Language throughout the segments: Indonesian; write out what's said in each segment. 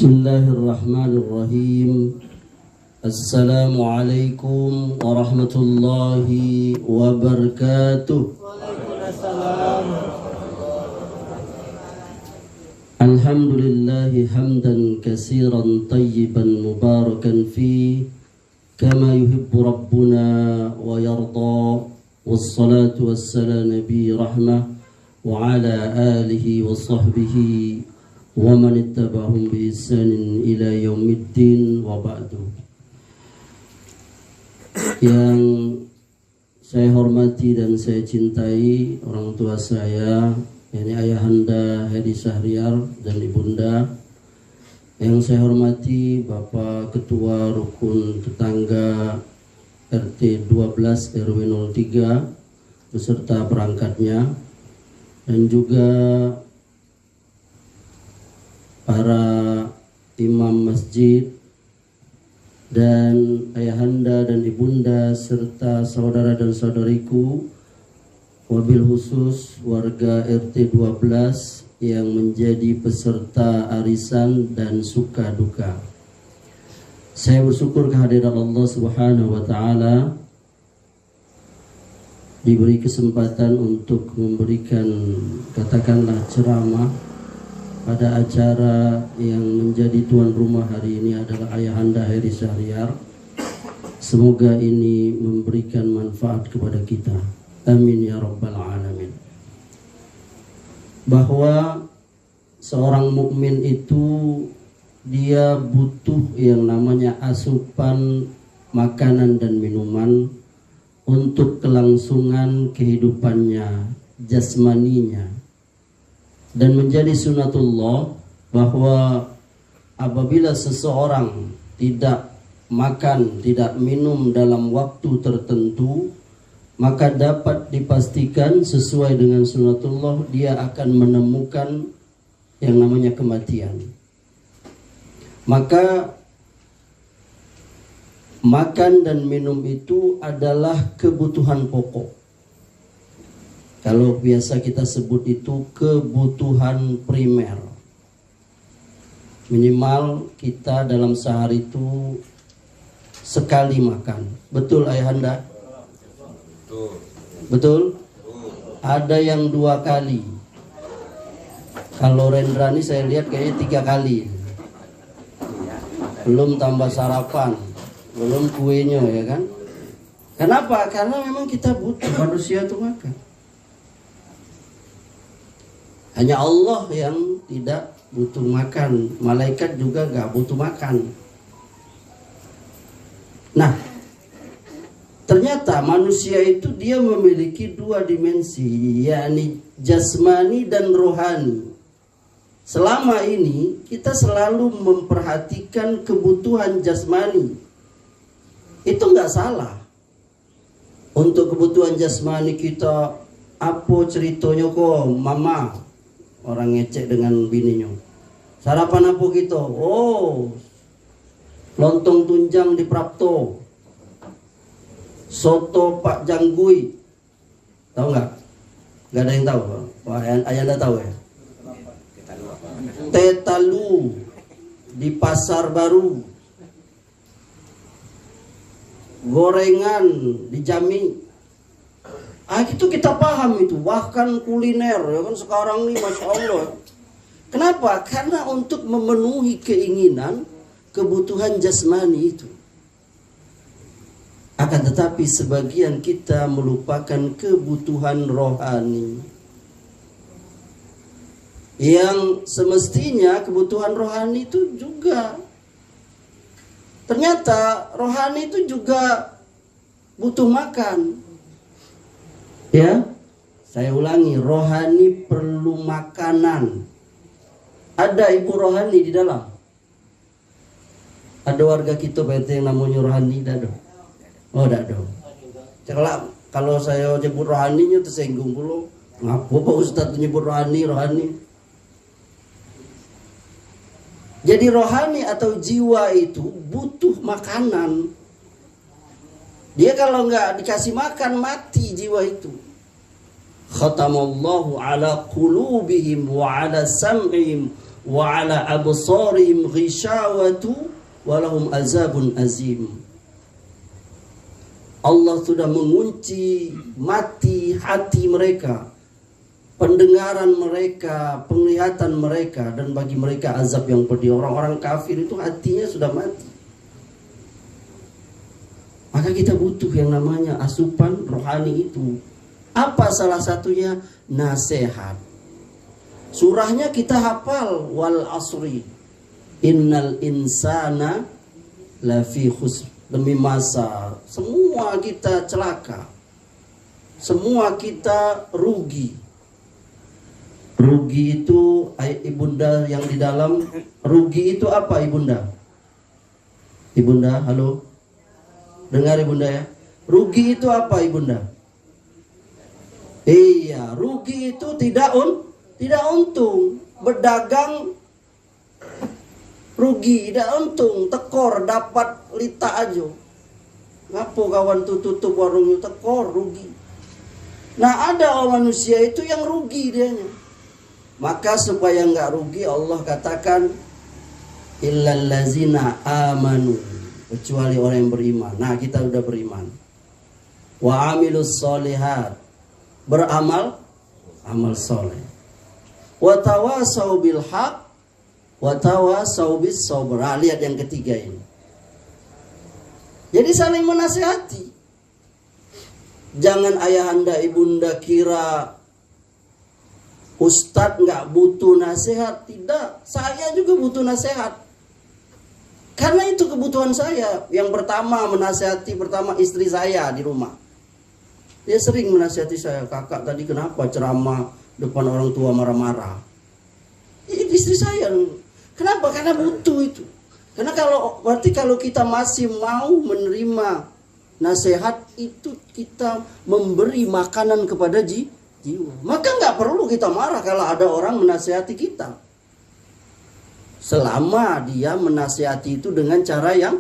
Bismillahirrahmanirrahim. Assalamualaikum warahmatullahi wabarakatuh. Alhamdulillahi hamdan katsiran tayyiban mubarakan fi kama yuhibbu rabbuna wa yarda. Wassalatu wassalamu nabi rahmah wa ala alihi wa sahbihi wa man ittaba'ahum bi ihsanin ila yaumiddin wa ba'du. Yang saya hormati dan saya cintai orang tua saya, yakni Ayahanda Hedi Syahriar dan Ibunda. Yang saya hormati Bapak Ketua Rukun Tetangga RT 12 RW 03 beserta perangkatnya, dan juga para imam masjid dan ayahanda dan ibunda serta saudara dan saudariku, wabil khusus warga RT 12 yang menjadi peserta arisan dan suka duka. Saya bersyukur kehadiran Allah Subhanahu wa taala diberi kesempatan untuk memberikan katakanlah ceramah pada acara yang menjadi tuan rumah hari ini adalah Ayahanda Hedi Syahriar. Semoga ini memberikan manfaat kepada kita. Amin ya rabbal alamin. Bahwa seorang mukmin itu dia butuh yang namanya asupan makanan dan minuman untuk kelangsungan kehidupannya jasmaninya. Dan menjadi sunatullah bahwa apabila seseorang tidak makan, tidak minum dalam waktu tertentu, maka dapat dipastikan sesuai dengan sunatullah dia akan menemukan yang namanya kematian. Maka makan dan minum itu adalah kebutuhan pokok. Kalau biasa kita sebut itu kebutuhan primer. Minimal kita dalam sehari itu sekali makan. Betul Ayahanda? Betul? Ada yang 2 kali. Kalau Rendrani saya lihat kayaknya 3 kali. Belum tambah sarapan, belum kuenya, ya kan? Kenapa? Karena memang kita butuh, manusia itu makan. Hanya Allah yang tidak butuh makan. Malaikat juga gak butuh makan. Nah, ternyata manusia itu dia memiliki 2 dimensi, yakni jasmani dan rohani. Selama ini kita selalu memperhatikan kebutuhan jasmani. Itu gak salah. Untuk kebutuhan jasmani kita, apa ceritanya kok mama? Orang ngecek dengan bininya. Sarapan apa gitu? Oh, lontong tunjang di Prapto, soto Pak Janggui. Tahu nggak? Nggak ada yang tahu. Ayanda tahu ya? Tetalu di Pasar Baru, gorengan di Jami. Itu kita paham itu, bahkan kuliner ya kan sekarang nih Masya Allah. Kenapa? Karena untuk memenuhi keinginan, kebutuhan jasmani itu. Akan tetapi sebagian kita melupakan kebutuhan rohani. Yang semestinya kebutuhan rohani itu juga. Ternyata rohani itu juga butuh makan. Ya, saya ulangi, rohani perlu makanan. Ada ibu rohani di dalam. Ada warga kita PT yang namanya rohani, dah dong. Oh, dah dong. Kalau saya nyebut rohaninya tersinggung dulu. Ngapa Pak Ustadz nyebut rohani? Jadi rohani atau jiwa itu butuh makanan. Dia kalau nggak dikasih makan mati jiwa itu. khatamallahu ala qulubihim wa ala sam'ihim wa ala absarihim ghishawatu wa lahum azabun azim. Allah sudah mengunci mati hati mereka, pendengaran mereka, penglihatan mereka, dan bagi mereka azab yang pedih. Orang-orang kafir itu hatinya sudah mati. Maka kita butuh yang namanya asupan rohani itu. Apa salah satunya? Nasihat. Surahnya kita hafal, wal asri innal insana lafi khusr. Demi masa semua kita celaka, semua kita rugi. Rugi itu ibunda yang di dalam, rugi itu apa ibunda? Ibunda, halo? Dengar ibunda ya. Rugi itu apa ibunda? Iya, rugi itu tidak untung. Berdagang rugi, tidak untung. Tekor dapat lita aja. Ngapo kawan tutup warungnya, tekor rugi. Nah, ada manusia itu yang rugi dianya. Maka supaya nggak rugi, Allah katakan illal ladzina amanu, kecuali orang yang beriman. Nah, kita udah beriman. Wa amilus solihat, beramal amal soleh. Wa tawasau bil haq wa tawasau bis sabr. Nah, lihat yang ketiga ini. Jadi saling menasihati. Jangan ayahanda ibunda kira Ustadz nggak butuh nasihat. Tidak, saya juga butuh nasihat. Karena itu kebutuhan saya. Yang pertama menasihati istri saya di rumah. Dia sering menasihati saya, kakak tadi kenapa ceramah depan orang tua marah-marah. Istri saya. Kenapa? Karena butuh itu. Karena berarti kalau kita masih mau menerima nasihat itu, kita memberi makanan kepada jiwa. Maka nggak perlu kita marah kalau ada orang menasihati kita. Selama dia menasihati itu dengan cara yang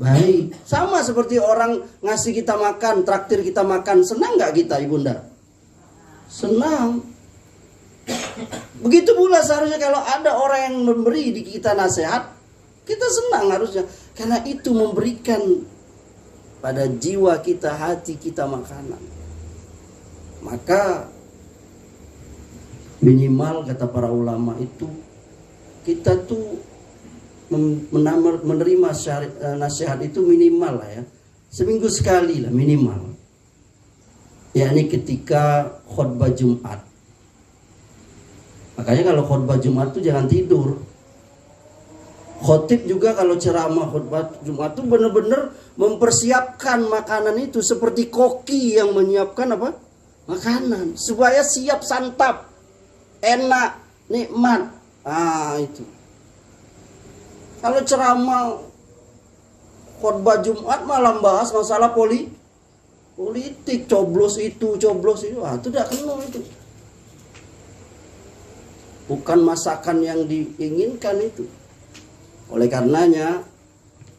baik. Sama seperti orang ngasih kita makan, traktir kita makan. Senang nggak kita ibunda? Senang. Begitu pula seharusnya kalau ada orang yang memberi di kita nasihat, kita senang harusnya. Karena itu memberikan pada jiwa kita, hati kita makanan. Maka minimal kata para ulama itu, kita tuh menerima nasihat itu minimal lah ya. Seminggu sekali lah minimal. Yakni ketika khutbah Jumat. Makanya kalau khutbah Jumat itu jangan tidur. Khotib juga kalau ceramah khutbah Jumat itu benar-benar mempersiapkan makanan itu seperti koki yang menyiapkan apa? Makanan supaya siap santap, enak, nikmat. Ah itu. Kalau ceramah khutbah Jumat malam bahas masalah politik, coblos itu, itu tidak kena itu. Bukan masakan yang diinginkan itu. Oleh karenanya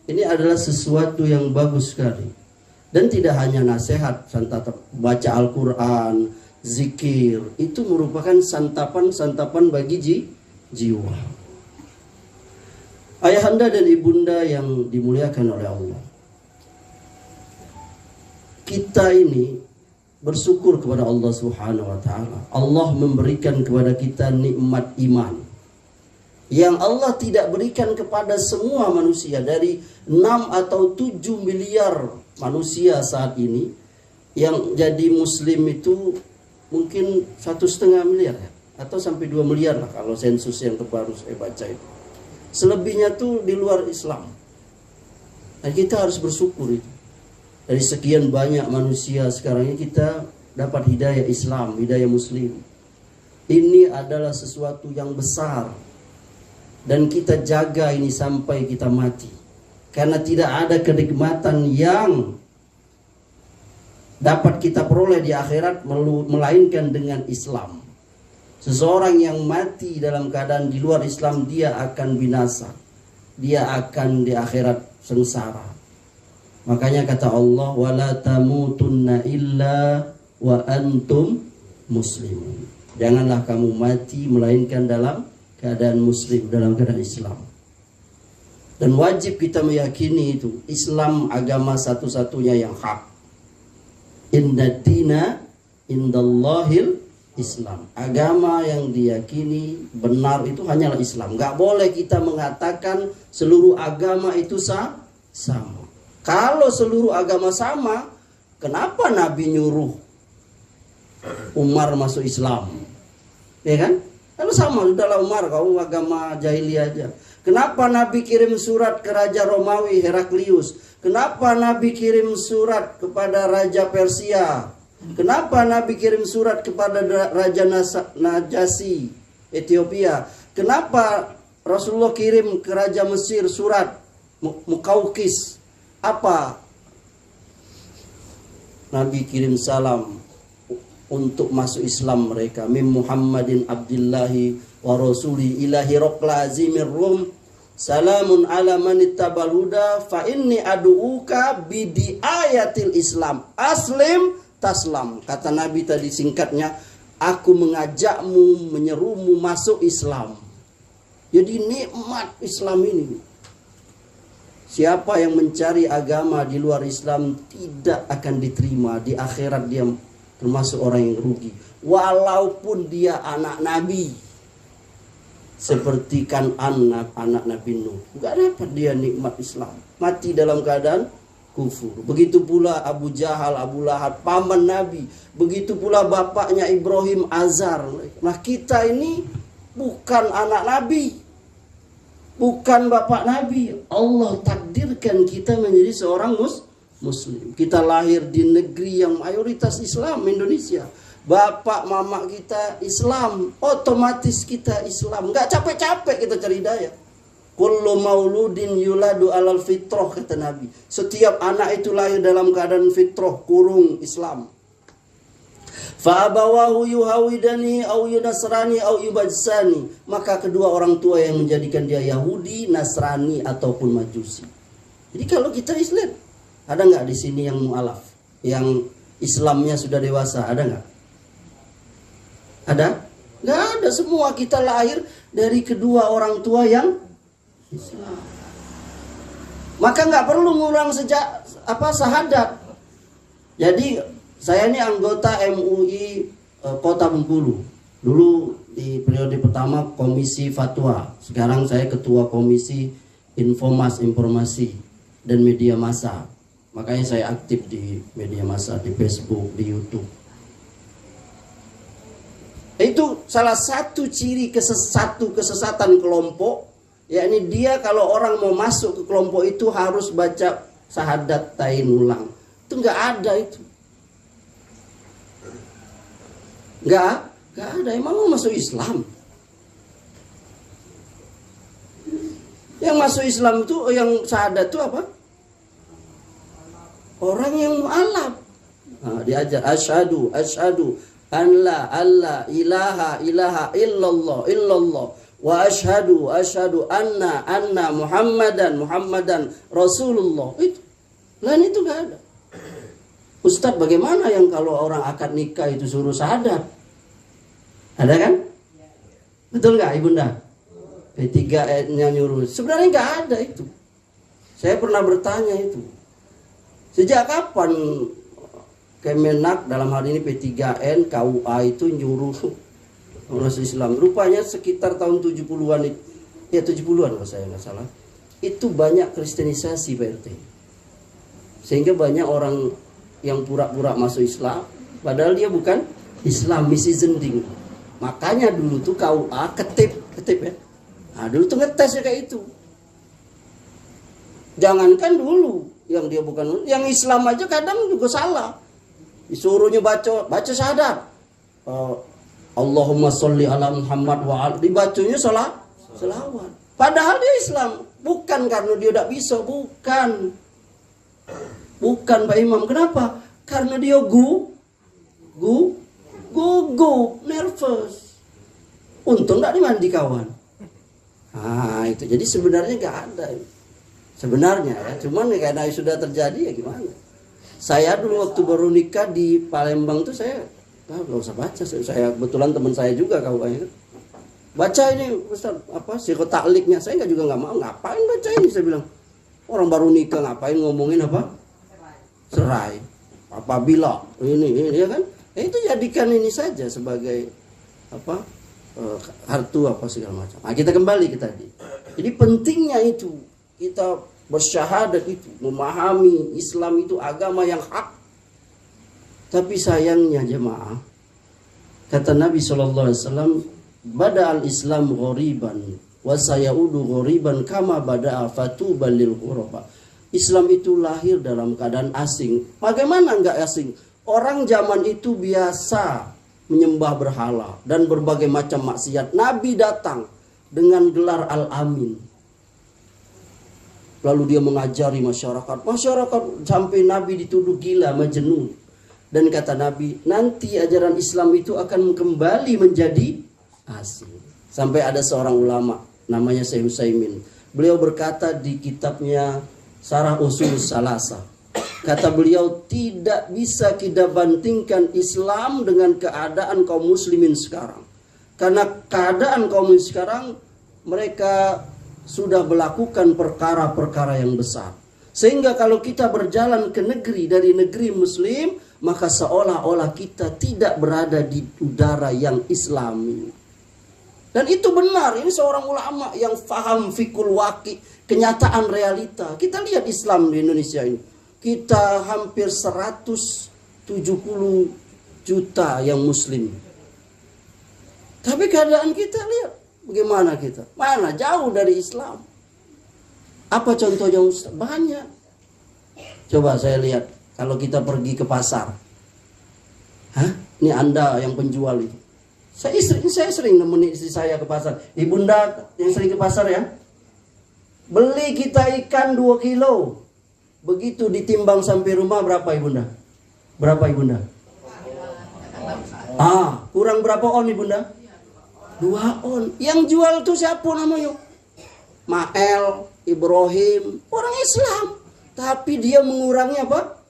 ini adalah sesuatu yang bagus sekali. Dan tidak hanya nasihat, baca Al-Quran, zikir, itu merupakan santapan bagi jiwa. Ayahanda dan ibunda yang dimuliakan oleh Allah, kita ini bersyukur kepada Allah Subhanahu wa taala. Allah memberikan kepada kita nikmat iman yang Allah tidak berikan kepada semua manusia. Dari 6 atau 7 miliar manusia saat ini yang jadi muslim itu mungkin 1,5 miliar ya, atau sampai 2 miliar lah kalau sensus yang terbaru saya baca itu. Selebihnya tuh di luar Islam. Dan kita harus bersyukur itu. Dari sekian banyak manusia sekarang ini kita dapat hidayah Islam, hidayah Muslim. Ini adalah sesuatu yang besar. Dan kita jaga ini sampai kita mati. Karena tidak ada kenikmatan yang dapat kita peroleh di akhirat melainkan dengan Islam. Seseorang yang mati dalam keadaan di luar Islam, dia akan binasa. Dia akan di akhirat sengsara. Makanya kata Allah, wala tamutunna illa wa antum muslimun. Janganlah kamu mati melainkan dalam keadaan muslim, dalam keadaan Islam. Dan wajib kita meyakini itu Islam agama satu-satunya yang hak. Inna dina indallahil Islam. Agama yang diyakini benar itu hanyalah Islam. Gak boleh kita mengatakan seluruh agama itu sama. Kalau seluruh agama sama, kenapa Nabi nyuruh Umar masuk Islam? Ya kan? Kalau sama, sudahlah Umar, kau agama jahiliyah aja. Kenapa Nabi kirim surat ke Raja Romawi Heraklius? Kenapa Nabi kirim surat kepada Raja Persia? Kenapa Nabi kirim surat kepada Raja Najasi Ethiopia? Kenapa Rasulullah kirim ke Raja Mesir surat Mukaukis? Apa? Nabi kirim salam untuk masuk Islam mereka. Min Muhammadin Abdillahi wa Rasuli ilahi Rokla Azimir Rum. Salamun ala manittabal huda fa inni aduuka bidi ayatil Islam aslim taslam. Kata Nabi tadi singkatnya, aku mengajakmu, menyerumu masuk Islam. Jadi nikmat Islam ini. Siapa yang mencari agama di luar Islam tidak akan diterima. Di akhirat dia termasuk orang yang rugi. Walaupun dia anak Nabi. Seperti Kan'an, anak Nabi Nuh, gak dapat dia nikmat Islam, mati dalam keadaan kufur. Begitu pula Abu Jahal, Abu Lahab, paman Nabi. Begitu pula bapaknya Ibrahim, Azar. Nah kita ini bukan anak Nabi, bukan bapak Nabi. Allah takdirkan kita menjadi seorang Muslim. Kita lahir di negeri yang mayoritas Islam, Indonesia. Bapak mama kita Islam, otomatis kita Islam. Nggak capek-capek kita cari daya. Kullu mauludin yuladu alal fitrah, kata Nabi. Setiap anak itu lahir dalam keadaan fitrah, kurung Islam. Fa abawahu yuhawidani au yunasrani au yubajsani. Maka kedua orang tua yang menjadikan dia Yahudi, Nasrani ataupun Majusi. Jadi kalau kita Islam, ada nggak di sini yang mu'alaf, yang Islamnya sudah dewasa, ada nggak? Ada? Nggak ada. Semua kita lahir dari kedua orang tua yang Islam. Maka nggak perlu ngurang syahadat. Jadi saya ini anggota MUI Kota Bengkulu. Dulu di periode pertama Komisi Fatwa. Sekarang saya ketua Komisi Informasi dan Media Massa. Makanya saya aktif di media massa, di Facebook, di YouTube. Itu salah satu ciri kesesatan kelompok, yakni dia kalau orang mau masuk ke kelompok itu harus baca syahadat tain ulang. Itu nggak ada itu. Nggak ada. Emang mau masuk Islam? Yang masuk Islam itu, yang syahadat itu apa? Orang yang mu'alaf. Nah, diajar asyhadu an la ilaha illallah wa asyhadu anna muhammadan rasulullah. Itu lain itu gak ada. Ustadz, bagaimana yang kalau orang akad nikah itu suruh syahadat? Ada kan? Betul gak Ibunda? P3N-nya nyuruh. Sebenarnya gak ada itu. Saya pernah bertanya itu, sejak kapan Kemenak dalam hal ini P3N, KUA itu nyuruh orang Islam? Rupanya sekitar tahun 70-an, ya 70-an kalau saya nggak salah, itu banyak kristenisasi Pak RT. Sehingga banyak orang yang pura-pura masuk Islam, padahal dia bukan Islam, misi zending. Makanya dulu tuh KUA ketip ya. Nah dulu tuh ngetesnya kayak itu. Jangankan dulu yang dia bukan, yang Islam aja kadang juga salah. Disuruhnya baca syahadat. Allahumma sholli ala Muhammad wa ala, dibacanya selawat. Padahal dia Islam. Bukan karena dia tidak bisa, bukan Pak Imam. Kenapa? Karena dia gugup, nervous. Untung tidak dimandi kawan. Nah itu. Jadi sebenarnya nggak ada. Sebenarnya ya, cuman karena sudah terjadi ya gimana. Saya dulu waktu baru nikah di Palembang tuh saya nggak usah baca. Saya kebetulan teman saya juga KUA. baca ini Ustaz, apa sirot takliknya. Saya juga nggak mau, ngapain baca ini, saya bilang. Orang baru nikah ngapain ngomongin apa? Cerai. Apabila ini ya kan? Itu jadikan ini saja sebagai apa? Hartu apa segala macam. Nah, kita kembali ke tadi. Jadi pentingnya itu kita bersyahadat itu, memahami Islam itu agama yang hak. Tapi sayangnya jemaah, kata Nabi SAW, bada al-Islam ghoriban wa sayaudu ghoriban kama bada'a fatuba lil ghuraba. Islam itu lahir dalam keadaan asing. Bagaimana enggak asing? Orang zaman itu biasa menyembah berhala dan berbagai macam maksiat. Nabi datang dengan gelar Al-Amin. Lalu dia mengajari masyarakat. Masyarakat sampai Nabi dituduh gila, majnun. Dan kata Nabi, nanti ajaran Islam itu akan kembali menjadi asing. Sampai ada seorang ulama namanya Syekh Utsaimin. Beliau berkata di kitabnya Syarah Ushul Salasah. Kata beliau, tidak bisa kita bandingkan Islam dengan keadaan kaum muslimin sekarang. Karena keadaan kaum muslimin sekarang, mereka sudah melakukan perkara-perkara yang besar. Sehingga kalau kita berjalan ke negeri dari negeri muslim, maka seolah-olah kita tidak berada di udara yang islami. Dan itu benar, ini seorang ulama yang faham fikul waqi, kenyataan realita. Kita lihat Islam di Indonesia ini. Kita hampir 170 juta yang muslim. Tapi keadaan kita lihat bagaimana kita. Mana jauh dari Islam. Apa contohnya Ustaz? Banyak. Coba saya lihat kalau kita pergi ke pasar. Hah? Ini Anda yang penjual itu. Saya sering nemenin istri saya ke pasar. Ibunda yang sering ke pasar ya. Beli kita ikan 2 kilo. Begitu ditimbang sampai rumah berapa ibunda? Berapa ibunda? Kurang berapa on ibunda? 2 on. Yang jual tuh siapa namanya? Mael, Ibrahim, orang Islam. Tapi dia mengurangi apa?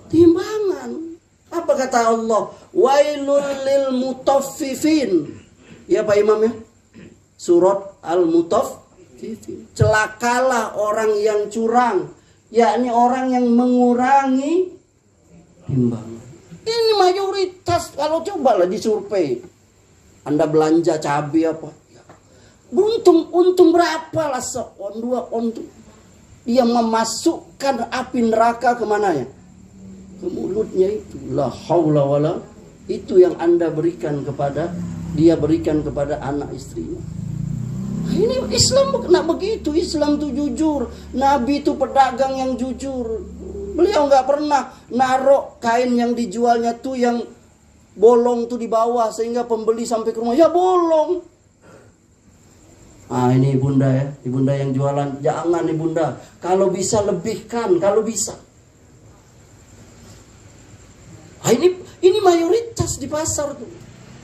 Timbangan. Apa kata Allah? Wailul lil mutaffifin. Ya Pak Imam ya? Surat Al-Mutaffifin. Celakalah orang yang curang, yakni orang yang mengurangi timbangan. Ini mayoritas. Kalau cobalah disurvei, Anda belanja cabai apa? Untung berapa lah se-on 2 on tuh? Dia memasukkan api neraka kemana ya? Ke mulutnya itu. La haula wala. Itu yang Anda berikan kepada, dia berikan kepada anak istrinya. Nah, ini Islam kena begitu. Islam tuh jujur. Nabi itu pedagang yang jujur. Beliau nggak pernah naruh kain yang dijualnya tuh yang bolong tuh di bawah sehingga pembeli sampai ke rumah ya bolong. Ini ibunda ya, ibunda yang jualan, jangan ibunda. Kalau bisa lebihkan, kalau bisa. Ini mayoritas di pasar tuh.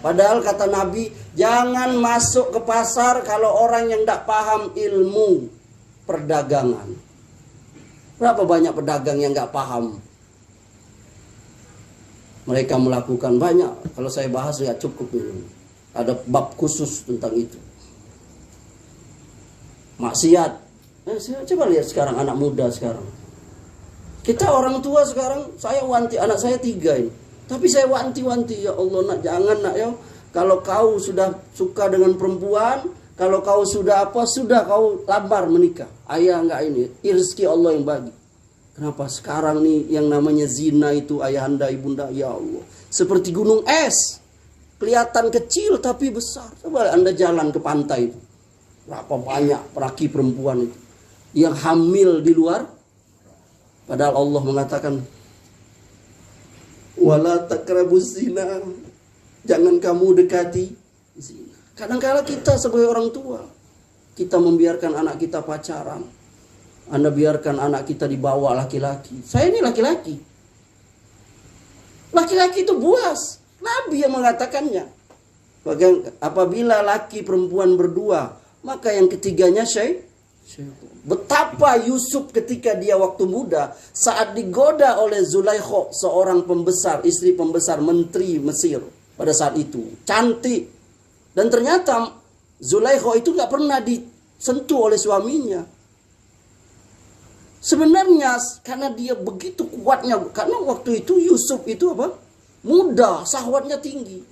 Padahal kata Nabi, jangan masuk ke pasar kalau orang yang tidak paham ilmu perdagangan. Berapa banyak pedagang yang nggak paham? Mereka melakukan banyak. Kalau saya bahas nggak cukup ini. Ada bab khusus tentang itu. Maksiat. Coba lihat sekarang anak muda sekarang. Kita orang tua sekarang, saya wanti anak saya 3 ini. Tapi saya wanti-wanti, ya Allah nak, jangan nak ya. Kalau kau sudah suka dengan perempuan, kalau kau sudah apa, sudah kau lamar menikah. Ayah enggak ini, rezeki Allah yang bagi. Kenapa sekarang nih yang namanya zina itu ayahanda ibunda, ya Allah. Seperti gunung es. Kelihatan kecil tapi besar. Coba Anda jalan ke pantai itu. Berapa banyak laki perempuan itu yang hamil di luar. Padahal Allah mengatakan wala taqrabuz zina. Jangan kamu dekati zina. Kadang-kala kita sebagai orang tua, kita membiarkan anak kita pacaran. Anda biarkan anak kita dibawa laki-laki. Saya ini laki-laki. Laki-laki itu buas. Nabi yang mengatakannya. Apabila laki perempuan berdua, maka yang ketiganya syaitan. Betapa Yusuf ketika dia waktu muda, saat digoda oleh Zulaikha, seorang pembesar, istri pembesar menteri Mesir pada saat itu, cantik. Dan ternyata Zulaikha itu nggak pernah disentuh oleh suaminya. Sebenarnya karena dia begitu kuatnya, karena waktu itu Yusuf itu apa? Muda, syahwatnya tinggi.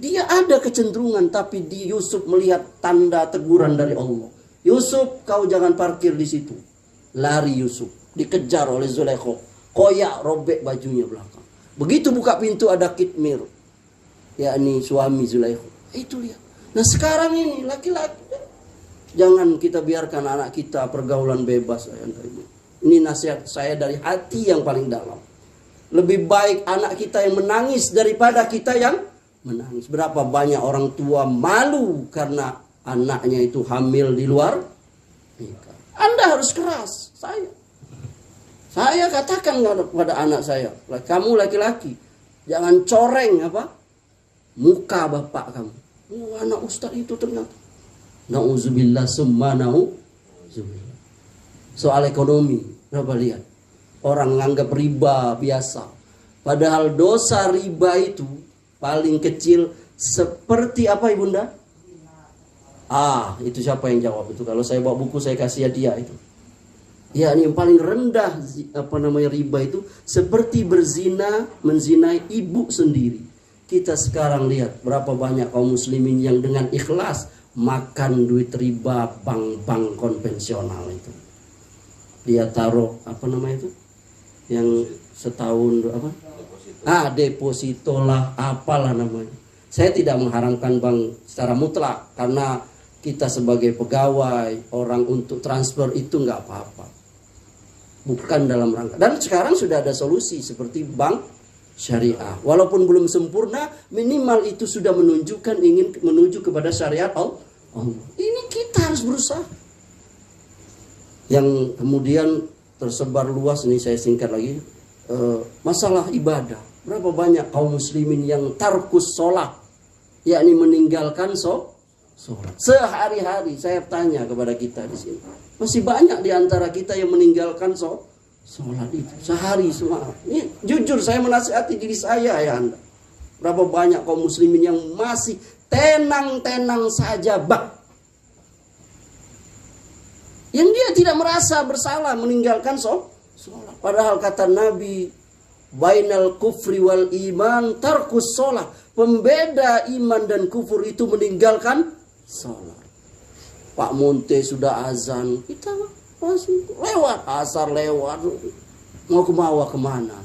Dia ada kecenderungan, tapi Yusuf melihat tanda teguran dari Allah. Yusuf, kau jangan parkir di situ. Lari Yusuf, dikejar oleh Zulaikha. Koyak, robek bajunya belakang. Begitu buka pintu ada Kitmir, yakni suami Zulaikha. Itu dia. Nah sekarang ini laki-laki, jangan kita biarkan anak kita pergaulan bebas. Ini nasihat saya dari hati yang paling dalam. Lebih baik anak kita yang menangis daripada kita yang menangis. Berapa banyak orang tua malu karena anaknya itu hamil di luar nikah. Anda harus keras. Saya katakan kepada anak saya, kamu laki-laki, jangan coreng muka bapak kamu. Oh, anak ustaz itu ternyata. Nauzubillah summa nauzubillah. Soal ekonomi, berapa lihat? Orang menganggap riba biasa. Padahal dosa riba itu paling kecil seperti apa ibunda? Itu siapa yang jawab itu? Kalau saya bawa buku saya kasih hadiah itu. Ya, ini yang paling rendah riba itu seperti menzinai ibu sendiri. Kita sekarang lihat berapa banyak kaum muslimin yang dengan ikhlas makan duit riba bank-bank konvensional itu. Dia taruh yang setahun deposito lah, apalah namanya. Saya tidak mengharamkan bank secara mutlak, karena kita sebagai pegawai, orang untuk transfer itu nggak apa-apa, bukan dalam rangka. Dan sekarang sudah ada solusi seperti bank syariah, walaupun belum sempurna, minimal itu sudah menunjukkan ingin menuju kepada syariat Allah. Ini kita harus berusaha. Yang kemudian tersebar luas, ini saya singkat lagi, masalah ibadah. Berapa banyak kaum muslimin yang tarkus sholat, yakni meninggalkan sholat sehari-hari. Saya tanya kepada kita di sini, masih banyak di antara kita yang meninggalkan sholat itu sehari semua. Ini jujur saya menasihati diri saya, ya Anda. Berapa banyak kaum muslimin yang masih tenang-tenang saja yang dia tidak merasa bersalah meninggalkan sholat. Padahal kata Nabi, bainal kufri wal iman tarkus sholat. Pembeda iman dan kufur itu meninggalkan sholat. Pak Monte sudah azan, kita masih lewat, asar lewat. Mau kemana?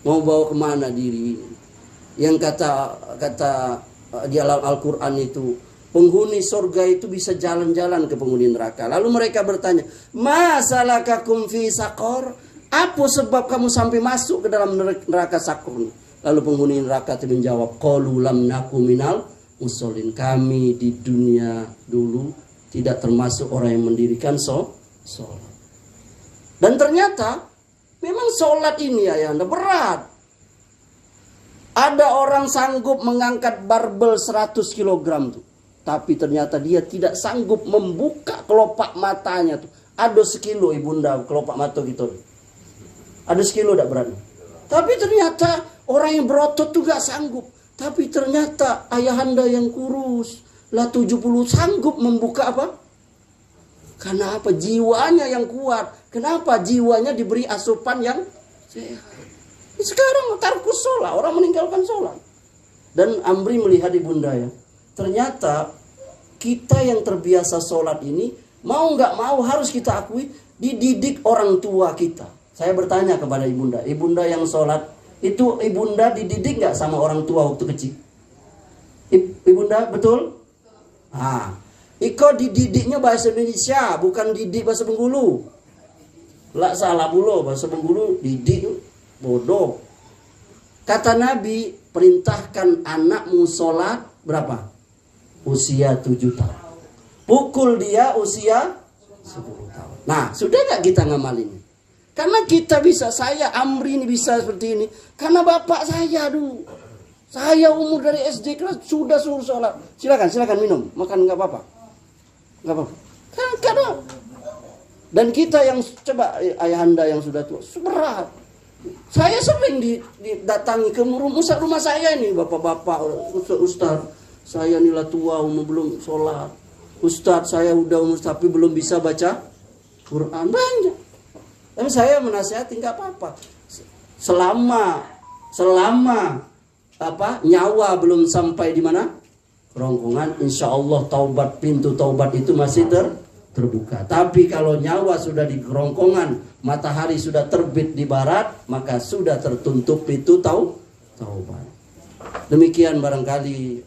Mau bawa kemana diri ini? Yang kata di Al-Quran itu, penghuni surga itu bisa jalan-jalan ke penghuni neraka. Lalu mereka bertanya, masalakakum fi saqor? Apa sebab kamu sampai masuk ke dalam neraka Sakor? Lalu penghuni neraka itu menjawab, qalu lam naku minal musallin. Kami di dunia dulu tidak termasuk orang yang mendirikan sholat. Dan ternyata memang sholat ini ya Anda berat. Ada orang sanggup mengangkat barbel 100 kg tuh. Tapi ternyata dia tidak sanggup membuka kelopak matanya tuh. Ada sekilo ibunda kelopak mata gitu. Ada sekilo tidak beratnya. Tapi ternyata orang yang berotot tuh gak sanggup. Tapi ternyata ayahanda yang kurus lah 70 sanggup membuka apa? Karena apa? Jiwanya yang kuat. Kenapa? Jiwanya diberi asupan yang sehat. Sekarang tarkus sholat, orang meninggalkan sholat. Dan Amri melihat ibunda ya, ternyata kita yang terbiasa sholat ini, mau nggak mau harus kita akui, dididik orang tua kita. Saya bertanya kepada ibunda yang sholat, itu ibunda dididik nggak sama orang tua waktu kecil? Ibunda betul? Iko dididiknya bahasa Indonesia, bukan didik bahasa Bengkulu. Lah salah pula, bahasa Bengkulu didik bodoh. Kata Nabi, perintahkan anakmu sholat berapa? Usia 7 tahun. Pukul dia usia 10 tahun. Nah, sudah gak kita ngamalin? Karena kita bisa, saya Amri ini bisa seperti ini. Karena bapak saya dulu. Saya umur dari SD kelas sudah suruh sholat. Silakan minum. Makan gak apa-apa. Gak apa-apa. Karena dan kita yang coba ayahanda yang sudah tua, berat. Saya sering didatangi ke rumah saya ini, bapak-bapak, ustaz, saya nila tua, umur belum sholat. Ustadz saya udah umur tapi belum bisa baca Quran. Banyak. Tapi saya menasihati nggak apa-apa. Selama nyawa belum sampai di mana? Kerongkongan, insya Allah taubat, pintu taubat itu masih terbuka. Tapi kalau nyawa sudah di kerongkongan, matahari sudah terbit di barat, maka sudah tertutup pintu taubat. Demikian barangkali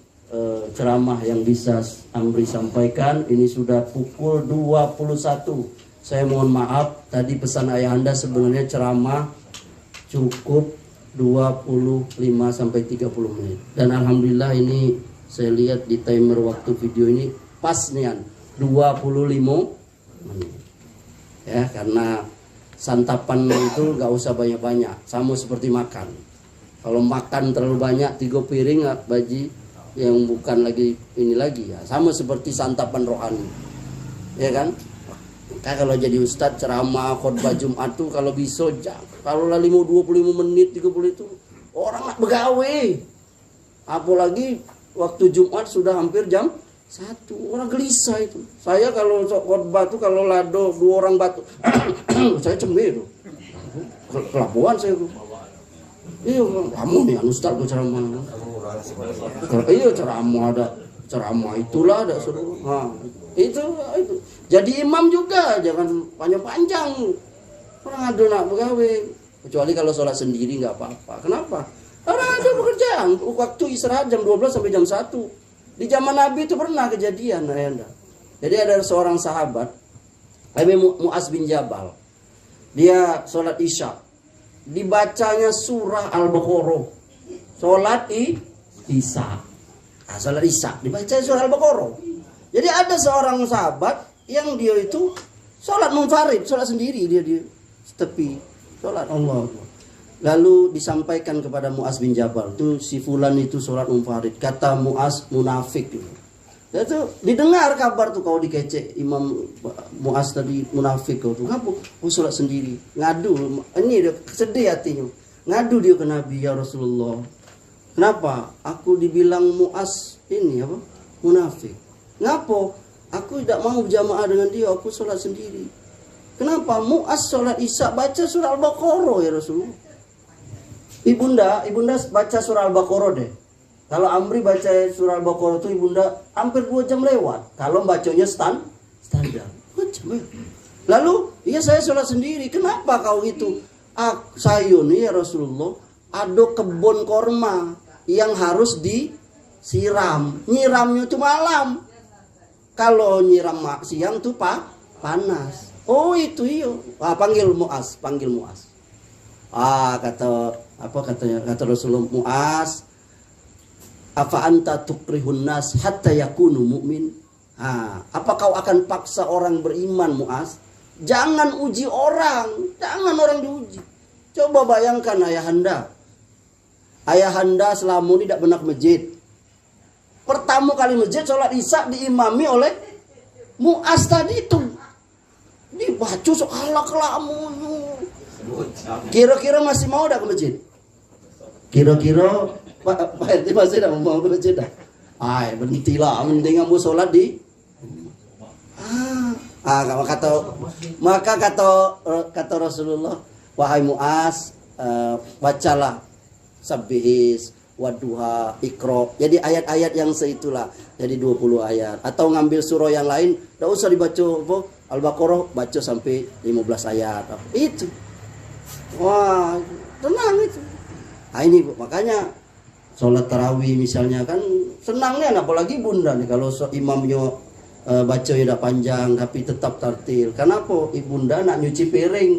ceramah yang bisa Amri sampaikan. Ini sudah pukul 21. Saya mohon maaf, tadi pesan ayahanda sebenarnya ceramah cukup 25-30 menit. Dan alhamdulillah ini saya lihat di timer waktu video ini pas nih 25 menit. Ya, karena santapan itu nggak usah banyak-banyak, sama seperti makan. Kalau makan terlalu banyak 3 piring baji yang bukan lagi ini lagi ya, sama seperti santapan rohani. Ya kan? Kalau jadi ustadz ceramah khotbah Jumat tuh kalau bisa kalau lali mau 25 menit 30 itu orang nggak begawe. Apalagi waktu Jumat sudah hampir jam 1, orang gelisah itu. Saya kalau khotbah tuh kalau lado 2 orang batuk saya cemberut. Kelabuan saya tuh. Iya, kamu nih ustadz tuh ceramah. Iya ceramah ada ceramah itulah ada suruh. Nah, itu. Jadi imam juga jangan panjang-panjang. Orang ada nak begawe. Kecuali kalau sholat sendiri nggak apa-apa. Kenapa? Karena ada pekerjaan. Waktu istirahat jam 12 sampai jam 1. Di zaman Nabi itu pernah kejadian, ayanda. Jadi ada seorang sahabat, Nabi Mu'az bin Jabal. Dia sholat isya. Dibacanya surah Al-Baqarah. Sholat isya. Nah, sholat isya dibaca surah Al-Baqarah. Jadi ada seorang sahabat yang dia itu sholat munfarid, sholat sendiri dia tepi sholat Allah. Lalu disampaikan kepada Mu'az bin Jabal, tuh si fulan itu sholat munfarid. Kata Mu'az munafik. Itu didengar kabar tuh kau dikecek Imam Mu'az tadi munafik kau tuh. Ngapa? Oh sholat sendiri. Ngadu. Ini dia sedih hatinya. Ngadu dia ke Nabi, ya Rasulullah. Kenapa? Aku dibilang Mu'az ini apa? Munafik. Ngapa? Aku tidak mau berjamaah dengan dia, aku sholat sendiri. Kenapa? Mu'az sholat isya baca surah Al-Baqarah ya Rasulullah. Ibunda baca surah Al-Baqarah deh. Kalau Amri baca surah Al-Baqarah itu ibunda hampir 2 jam lewat. Kalau bacanya standar. Lalu, iya saya sholat sendiri. Kenapa kau itu? Saya nih ya Rasulullah, ada kebun korma yang harus disiram. Nyiramnya itu malam. Kalau nyiram siang tuh panas. Oh itu iya. Panggil Mu'az. Kata Rasulullah, Mu'az, afa anta tukrihun nas hatta yakunu mu'min. Apa kau akan paksa orang beriman, Mu'az? Jangan uji orang, jangan orang diuji. Coba bayangkan ayahanda selama ini tidak pernah ke masjid. Pertama kali masjid sholat isya diimami oleh Mu'az tadi itu. Dibaca soal kelamu. Kira-kira masih mau dah ke masjid? Kira-kira Pak RT masih dah mau ke masjid dah? Berhentilah, mending kamu sholat di. Maka kata Rasulullah, wahai Mu'az, bacalah Sabbihis, Wadduha, Iqra. Jadi ayat-ayat yang seitulah. Jadi 20 ayat. Atau ngambil surah yang lain, tidak usah dibaca Al-Baqarah, baca sampai 15 ayat. Itu. Wah, tenang itu. Ini makanya sholat tarawih misalnya kan senangnya, apalagi bunda nih kalau imamnya baca tidak panjang tapi tetap tartil. Kenapa? Ibunda nak nyuci piring,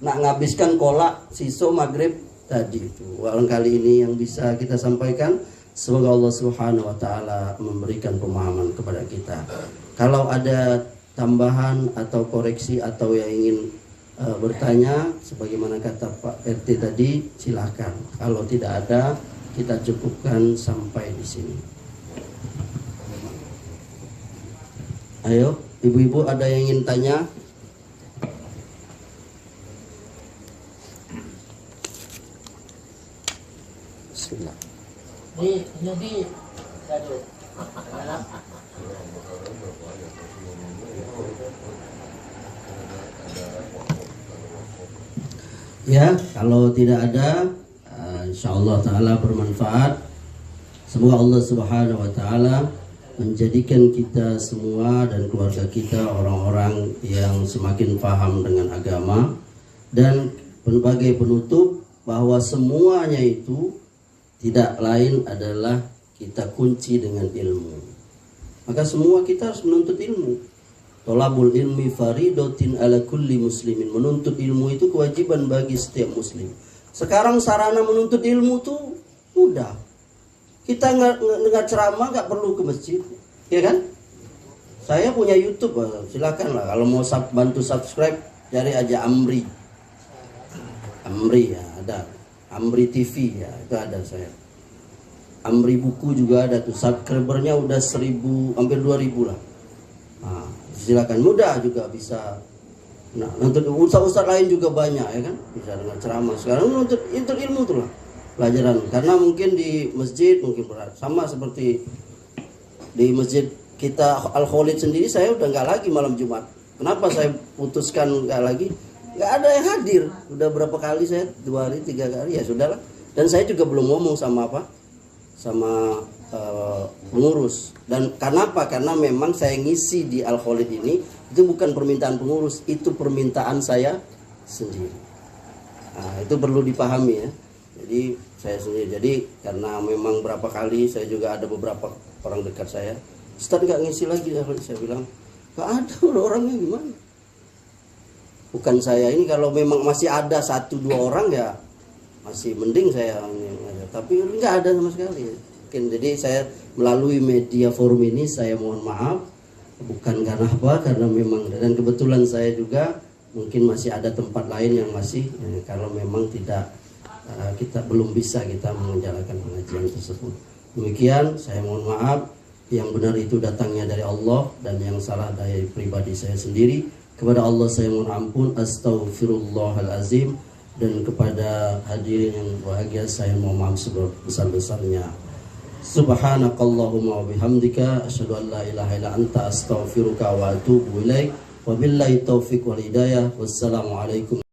nak ngabiskan kolak siso maghrib tadi itu. Kali ini yang bisa kita sampaikan. Semoga Allah Subhanahu wa taala memberikan pemahaman kepada kita. Kalau ada tambahan atau koreksi atau yang ingin bertanya sebagaimana kata Pak RT tadi, silakan. Kalau tidak ada, kita cukupkan sampai di sini. Ayo, ibu-ibu ada yang ingin tanya? Bismillah. Jadi Ya, kalau tidak ada, insyaallah taala bermanfaat. Semoga Allah Subhanahu wa taala menjadikan kita semua dan keluarga kita orang-orang yang semakin paham dengan agama, dan sebagai penutup bahwa semuanya itu tidak lain adalah kita kunci dengan ilmu. Maka semua kita harus menuntut ilmu. Thalabul ilmi faridatin ala kulli muslimin. Menuntut ilmu itu kewajiban bagi setiap muslim. Sekarang sarana menuntut ilmu tuh mudah. Kita nggak ceramah nggak perlu ke masjid, ya kan? Saya punya YouTube, silakan lah. Kalau mau bantu subscribe, cari aja Amri. Amri ya ada. Amri TV ya itu ada saya. Amri buku juga ada tuh. Subscribernya udah 1000, hampir 2000 lah. Nah, silakan, mudah juga bisa. Nah, untuk ustaz-ustaz lain juga banyak ya kan, bisa dengan ceramah. Sekarang untuk ilmu tuh lah pelajaran, karena mungkin di masjid mungkin berat, sama seperti di masjid kita Al-Khalid sendiri, saya udah nggak lagi malam Jumat. Kenapa saya putuskan nggak lagi? Nggak ada yang hadir. Udah berapa kali saya, 2 hari 3 kali, ya sudahlah. Dan saya juga belum ngomong sama pengurus. Dan kenapa? Karena memang saya ngisi di Al-Khalid ini itu bukan permintaan pengurus, itu permintaan saya sendiri. Nah, itu perlu dipahami ya. Jadi saya sendiri. Jadi karena memang berapa kali saya juga ada beberapa orang dekat saya, Ustaz nggak ngisi lagi ya, saya bilang nggak ada, udah orangnya gimana? Bukan saya ini, kalau memang masih ada 1-2 orang ya masih mending saya, tapi nggak ada sama sekali. Jadi saya melalui media forum ini saya mohon maaf, bukan karena apa, karena memang, dan kebetulan saya juga mungkin masih ada tempat lain yang masih kalau memang tidak kita belum bisa kita menjalankan pengajian tersebut. Demikian, saya mohon maaf, yang benar itu datangnya dari Allah dan yang salah dari pribadi saya sendiri. Kepada Allah saya mohon ampun, astaghfirullahalazim, dan kepada hadirin yang bahagia saya mohon maaf sebesar-besarnya. Subhanakallahumma wa bihamdika asyhadu an la ilaha illa anta astaghfiruka wa atubu ilaik. Wabillahi taufiq wal hidayah. Wassalamualaikum.